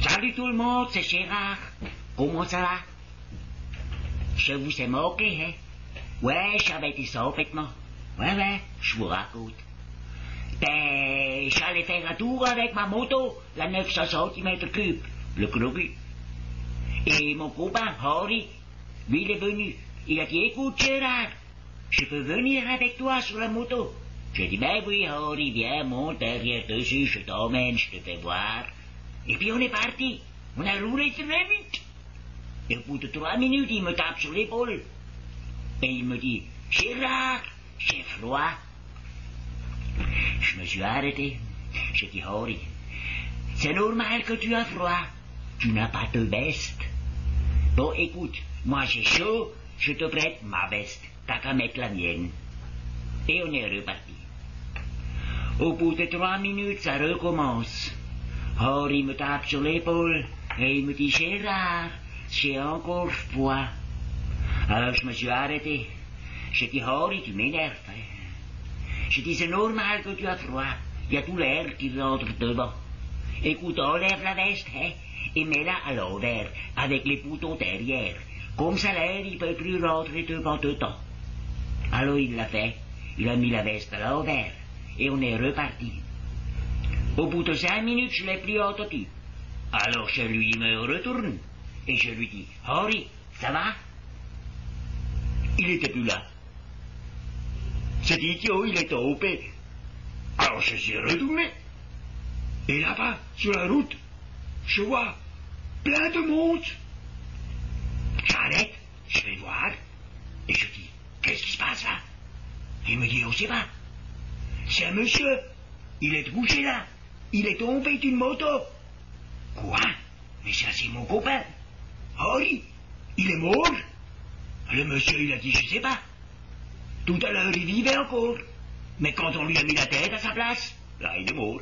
Salut tout le monde, c'est Gérard. Comment ça va? Je vous ai moqué, hein? Ouais, j'avais dit ça, bêtement. Ouais, je vous raconte. Ben, j'allais faire un tour avec ma moto, la 900 cm3, le Krogu. Et mon copain, Harry, lui, il est venu. Il a dit, écoute, Gérard, je peux venir avec toi sur la moto? J'ai dit, ben oui, Harry, viens, monte derrière dessus, je t'emmène, je te fais voir. Et puis on est parti. On a roulé très vite. Et au bout de 3 minutes, il me tape sur l'épaule. Et il me dit, Gérard, j'ai froid. Je me suis arrêté. J'ai dit, Harry, c'est normal que tu as froid. Tu n'as pas de veste. Bon, écoute, moi j'ai chaud, je te prête ma veste. T'as qu'à mettre la mienne. Et on est reparti. Au bout de 3 minutes, ça recommence. Harry me tape sur l'épaule et il me dit, Gérard, j'ai encore froid. Alors je me suis arrêté. J'ai dit, Harry, tu m'énerves. J'ai dit, c'est normal que tu as froid. Il y a tout l'air qui rentre devant. Écoute, enlève la veste, hein, et mets-la à l'envers, avec les boutons derrière. Comme ça, l'air, il ne peut plus rentrer devant dedans. Alors il l'a fait. Il a mis la veste à l'envers. Et on est reparti. Au bout de 5 minutes, je l'ai plus entendu. Alors je lui me retourne. Et je lui dis, Harry, ça va? Il n'était plus là. Cet idiot, il est tombé. Alors je suis retourné. Et là-bas, sur la route, je vois plein de monde. J'arrête, je vais voir. Et je dis, qu'est-ce qui se passe là? Il me dit, on ne sait pas. C'est un monsieur. Il est couché là. Il est tombé d'une moto. Quoi? Mais ça, c'est mon copain. Harry, il est mort. Le monsieur, il a dit, je sais pas. Tout à l'heure, il vivait encore. Mais quand on lui a mis la tête à sa place, là, il est mort.